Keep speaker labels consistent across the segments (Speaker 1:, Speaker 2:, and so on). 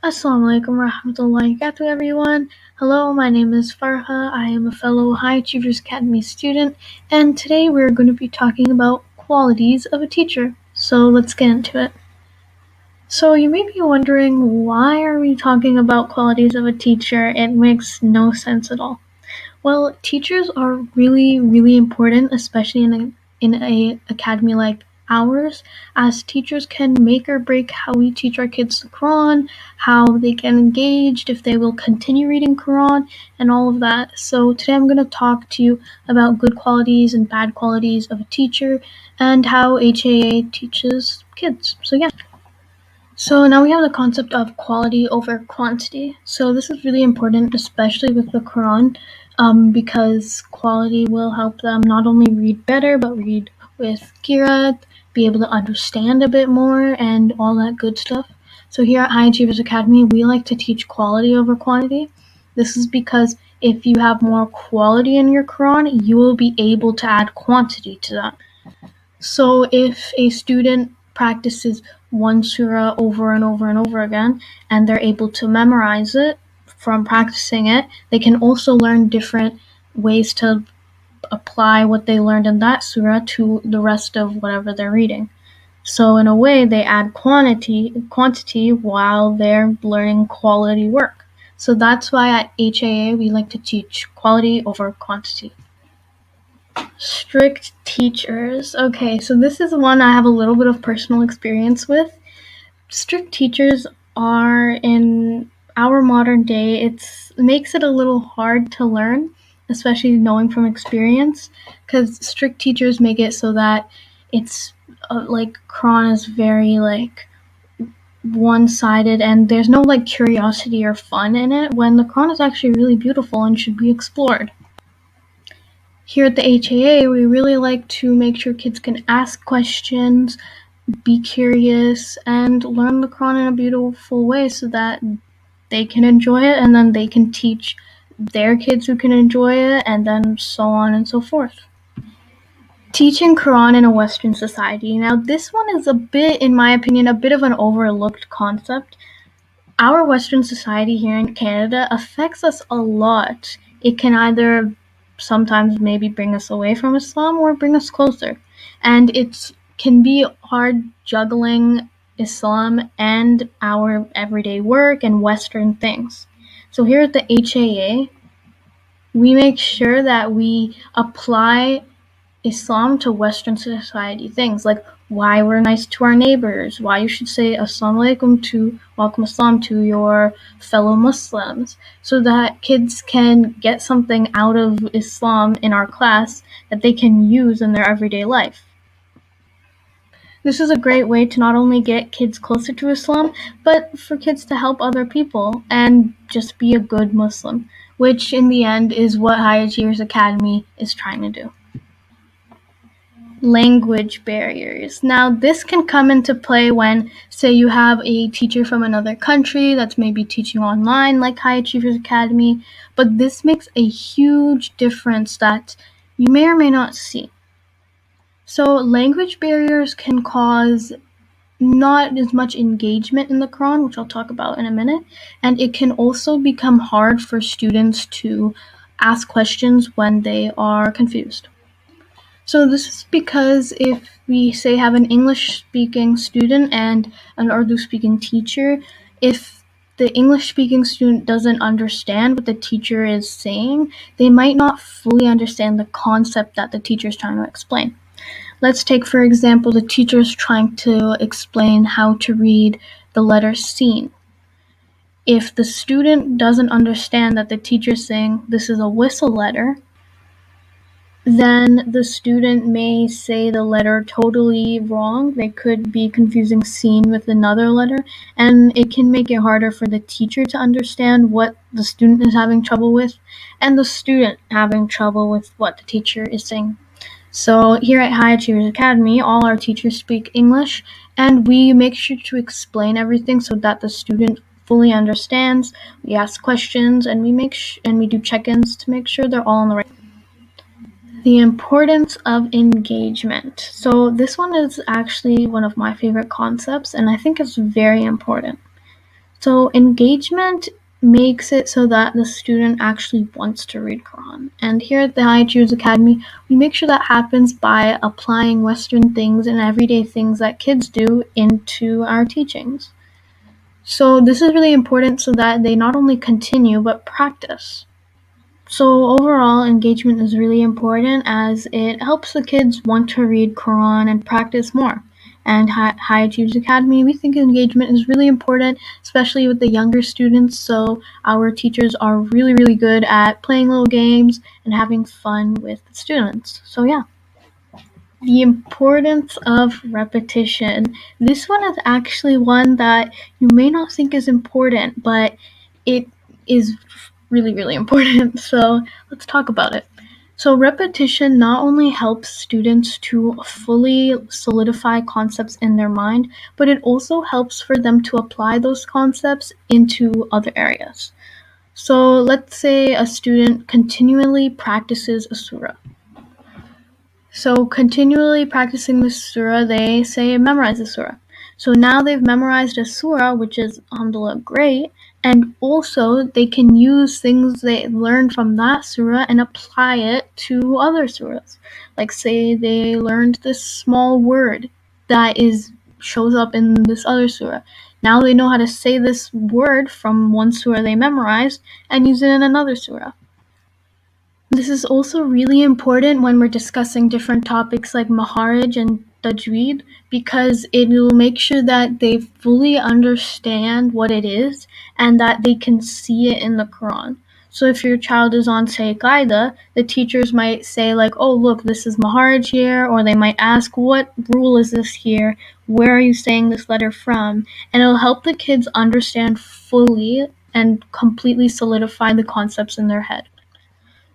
Speaker 1: Assalamu alaikum warahmatullahi wabarakatuh, everyone. Hello, my name is Farha. I am a fellow High Achievers Academy student, and today we're going to be talking about qualities of a teacher. So let's get into it. So you may be wondering, why are we talking about qualities of a teacher? It makes no sense at all. Well, teachers are really, really important, especially in a academy like ours, as teachers can make or break how we teach our kids the Quran, how they get engaged, if they will continue reading Quran, and all of that. So today I'm going to talk to you about good qualities and bad qualities of a teacher and how HAA teaches kids. So yeah. So now we have the concept of quality over quantity. So this is really important, especially with the Quran, because quality will help them not only read better, but read with Qiraat, be able to understand a bit more, and all that good stuff. So here at High Achievers Academy, we like to teach quality over quantity. This is because if you have more quality in your Quran, you will be able to add quantity to that. So if a student practices one surah over and over and over again, and they're able to memorize it from practicing it, they can also learn different ways to apply what they learned in that surah to the rest of whatever they're reading. So in a way, they add quantity while they're learning quality work. So that's why at HAA we like to teach quality over quantity. Strict teachers. Okay, so this is one I have a little bit of personal experience with. Strict teachers are, in our modern day, it makes it a little hard to learn, especially knowing from experience, because strict teachers make it so that it's like Quran is very like one-sided, and there's no like curiosity or fun in it, when the Quran is actually really beautiful and should be explored. Here at the HAA, we really like to make sure kids can ask questions, be curious, and learn the Quran in a beautiful way so that they can enjoy it, and then they can teach their kids who can enjoy it, and then so on and so forth. Teaching Quran in a Western society. Now, this one is a bit, in my opinion, a bit of an overlooked concept. Our Western society here in Canada affects us a lot. It can either sometimes maybe bring us away from Islam or bring us closer. And it can be hard juggling Islam and our everyday work and Western things. So here at the HAA, we make sure that we apply Islam to Western society things, like why we're nice to our neighbors, why you should say Assalamu alaikum to Walaikum Assalam to your fellow Muslims, so that kids can get something out of Islam in our class that they can use in their everyday life. This is a great way to not only get kids closer to Islam, but for kids to help other people and just be a good Muslim, which in the end is what High Achievers Academy is trying to do. Language barriers. Now, this can come into play when, say, you have a teacher from another country that's maybe teaching online, like High Achievers Academy, but this makes a huge difference that you may or may not see. So, language barriers can cause not as much engagement in the Quran, which I'll talk about in a minute, and it can also become hard for students to ask questions when they are confused. So this is because if we say have an English-speaking student and an Urdu-speaking teacher, if the English-speaking student doesn't understand what the teacher is saying, they might not fully understand the concept that the teacher is trying to explain. Let's take, for example, the teacher is trying to explain how to read the letter Sin. If the student doesn't understand that the teacher is saying this is a whistle letter, then the student may say the letter totally wrong. They could be confusing Sin with another letter, and it can make it harder for the teacher to understand what the student is having trouble with, and the student having trouble with what the teacher is saying. So here at High Achievers Academy, all our teachers speak English, and we make sure to explain everything so that the student fully understands. We ask questions, and we do check-ins to make sure they're all on the right. The importance of engagement. So this one is actually one of my favorite concepts, and I think it's very important. So engagement makes it so that the student actually wants to read Quran. And here at the High Achievers Academy, we make sure that happens by applying Western things and everyday things that kids do into our teachings. So this is really important so that they not only continue but practice. So overall, engagement is really important as it helps the kids want to read Quran and practice more. And High Achievers Academy, we think engagement is really important, especially with the younger students. So our teachers are really, really good at playing little games and having fun with the students. So yeah. The importance of repetition. This one is actually one that you may not think is important, but it is really, really important. So let's talk about it. So repetition not only helps students to fully solidify concepts in their mind, but it also helps for them to apply those concepts into other areas. So let's say a student continually practices a surah. So continually practicing the surah, they say memorize the surah. So now they've memorized a surah, which is alhamdulillah great, and also they can use things they learned from that surah and apply it to other surahs. Like say they learned this small word that is shows up in this other surah. Now they know how to say this word from one surah they memorized and use it in another surah. This is also really important when we're discussing different topics like Maharij and Tajweed because it will make sure that they fully understand what it is and that they can see it in the Quran. So if your child is on, say, Qaida, the teachers might say like, oh, look, this is Maharij here, or they might ask, what rule is this here? Where are you saying this letter from? And it'll help the kids understand fully and completely solidify the concepts in their head.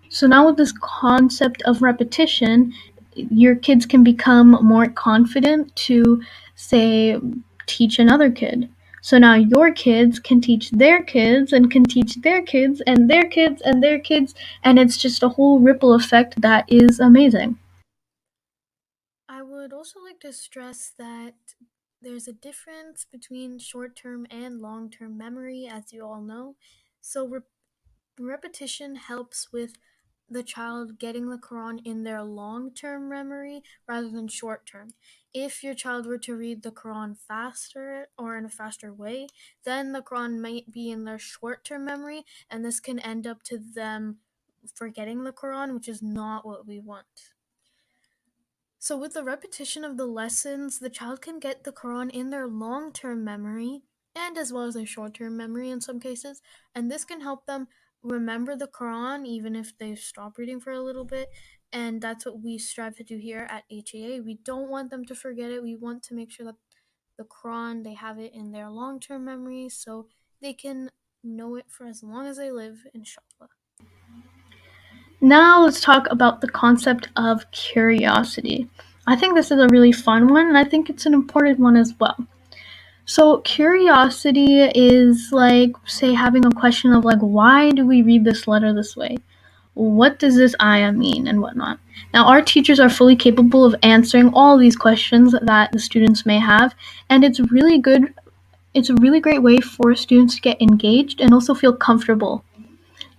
Speaker 1: So now with this concept of repetition, your kids can become more confident to, say, teach another kid. So now your kids can teach their kids and can teach their kids and their kids and their kids, and it's just a whole ripple effect that is amazing. I would also like to stress that there's a difference between short term and long term memory, as you all know. So, repetition helps with the child getting the Quran in their long term memory rather than short term. If your child were to read the Quran faster or in a faster way, then the Quran might be in their short term memory, and this can end up to them forgetting the Quran, which is not what we want. So, with the repetition of the lessons, the child can get the Quran in their long term memory and as well as their short term memory in some cases. And this can help them remember the Quran even if they stop reading for a little bit. And that's what we strive to do here at HAA. We don't want them to forget it. We want to make sure that the Quran, they have it in their long term memory so they can know it for as long as they live, inshallah. Now let's talk about the concept of curiosity. I think this is a really fun one, and I think it's an important one as well. So curiosity is like, say, having a question of like, why do we read this letter this way? What does this ayah mean and whatnot? Now, our teachers are fully capable of answering all these questions that the students may have, and it's really good. It's a really great way for students to get engaged and also feel comfortable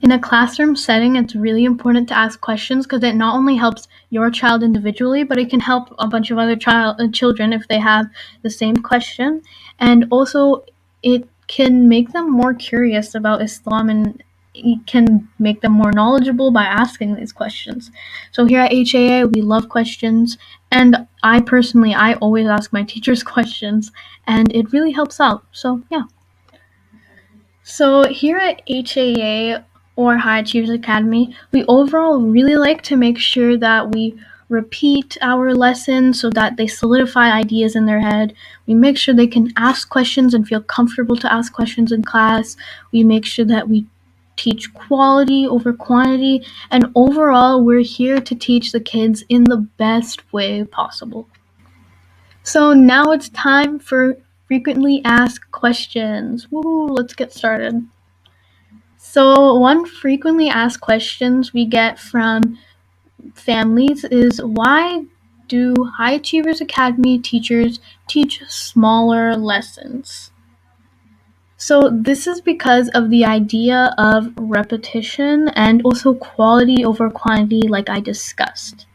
Speaker 1: in a classroom setting. It's really important to ask questions because it not only helps your child individually, but it can help a bunch of other children if they have the same question. And also, it can make them more curious about Islam and it can make them more knowledgeable by asking these questions. So here at HAA, we love questions. And I always ask my teachers questions and it really helps out. So yeah. So here at HAA or High Achievers Academy, we overall really like to make sure that we repeat our lessons so that they solidify ideas in their head. We make sure they can ask questions and feel comfortable to ask questions in class. We make sure that we teach quality over quantity, and overall, we're here to teach the kids in the best way possible. So now it's time for frequently asked questions. Woo, let's get started. So one frequently asked questions we get from families is why do High Achievers Academy teachers teach smaller lessons? So this is because of the idea of repetition and also quality over quantity, like I discussed.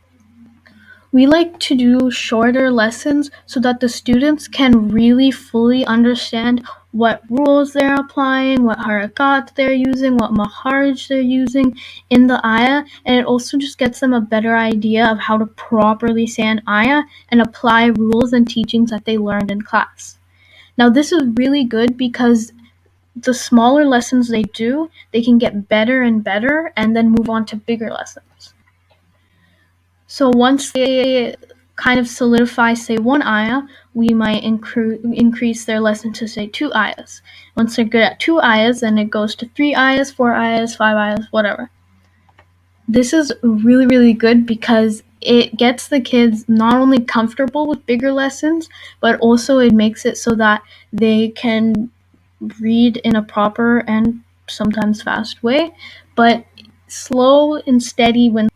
Speaker 1: We like to do shorter lessons so that the students can really fully understand what rules they're applying, what harakat they're using, what maharij they're using in the ayah, and it also just gets them a better idea of how to properly say an ayah and apply rules and teachings that they learned in class. Now, this is really good because the smaller lessons they do, they can get better and better and then move on to bigger lessons. So once they kind of solidify, say, one ayah, we might increase their lesson to, say, 2 ayahs. Once they're good at 2 ayahs, then it goes to 3 ayahs, 4 ayahs, 5 ayahs, whatever. This is really, really good because it gets the kids not only comfortable with bigger lessons, but also it makes it so that they can read in a proper and sometimes fast way, but slow and steady when.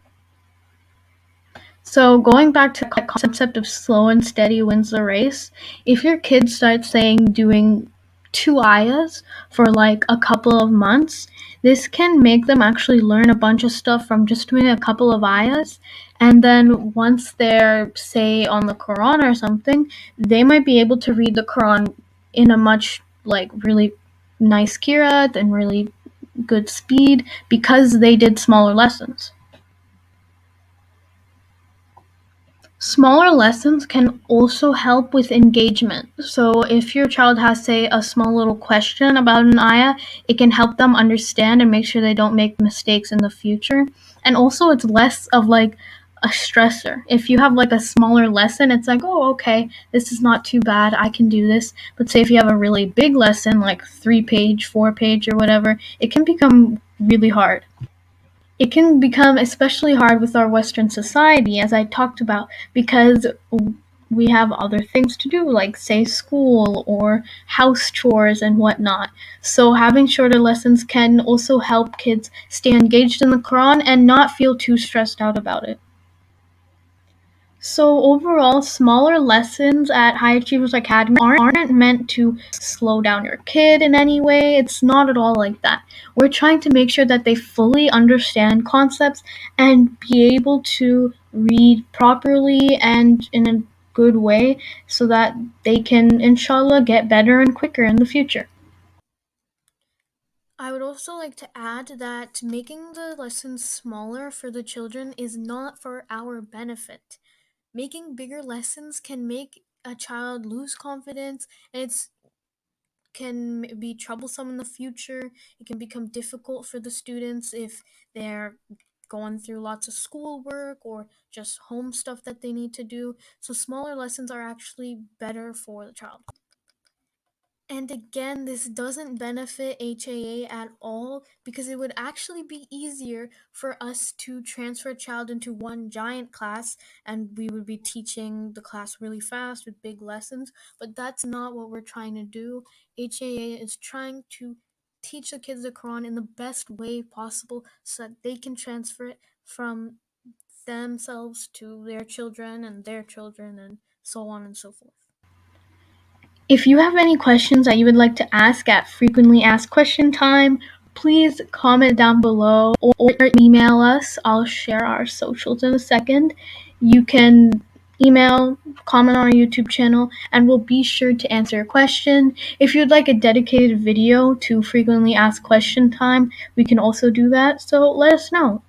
Speaker 1: So going back to the concept of slow and steady wins the race, if your kid starts saying doing 2 ayahs for like a couple of months, this can make them actually learn a bunch of stuff from just doing a couple of ayahs. And then once they're, say, on the Quran or something, they might be able to read the Quran in a much like really nice kirat and really good speed because they did smaller lessons. Smaller lessons can also help with engagement. So if your child has, say, a small little question about an ayah, it can help them understand and make sure they don't make mistakes in the future. And also it's less of like a stressor. If you have like a smaller lesson, it's like, oh, okay, this is not too bad. I can do this. But say if you have a really big lesson, like 3-page, 4-page, or whatever, it can become really hard. It can become especially hard with our Western society, as I talked about, because we have other things to do, like, say, school or house chores and whatnot. So having shorter lessons can also help kids stay engaged in the Quran and not feel too stressed out about it. So overall, smaller lessons at High Achievers Academy aren't meant to slow down your kid in any way. It's not at all like that. We're trying to make sure that they fully understand concepts and be able to read properly and in a good way so that they can, inshallah, get better and quicker in the future. I would also like to add that making the lessons smaller for the children is not for our benefit. Making bigger lessons can make a child lose confidence, and it can be troublesome in the future. It can become difficult for the students if they're going through lots of schoolwork or just home stuff that they need to do. So smaller lessons are actually better for the child. And again, this doesn't benefit HAA at all because it would actually be easier for us to transfer a child into one giant class and we would be teaching the class really fast with big lessons. But that's not what we're trying to do. HAA is trying to teach the kids the Quran in the best way possible so that they can transfer it from themselves to their children, and so on and so forth. If you have any questions that you would like to ask at Frequently Asked Question Time, please comment down below or email us. I'll share our socials in a second. You can email, comment on our YouTube channel, and we'll be sure to answer your question. If you'd like a dedicated video to Frequently Asked Question Time, we can also do that, so let us know.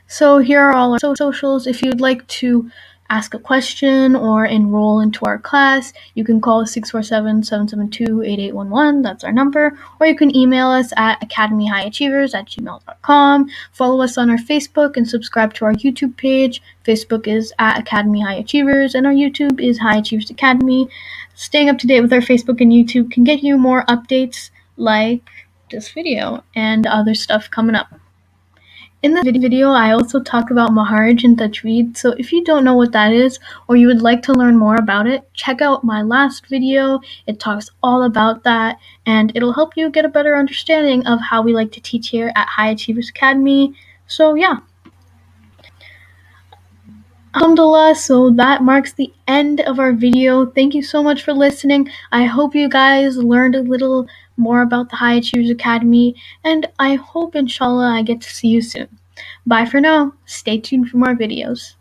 Speaker 1: So here are all our socials. If you'd like to ask a question or enroll into our class, you can call 647-772-8811. That's our number. Or you can email us at academyhighachievers@gmail.com. Follow us on our Facebook and subscribe to our YouTube page. Facebook is at Academy High Achievers and our YouTube is High Achievers Academy. Staying up to date with our Facebook and YouTube can get you more updates like this video and other stuff coming up. In this video, I also talk about Maharij and Tajweed, so if you don't know what that is, or you would like to learn more about it, check out my last video. It talks all about that, and it'll help you get a better understanding of how we like to teach here at High Achievers Academy. So yeah. Alhamdulillah, so that marks the end of our video. Thank you so much for listening. I hope you guys learned a little more about the High Achievers Academy, and I hope inshallah I get to see you soon. Bye for now. Stay tuned for more videos.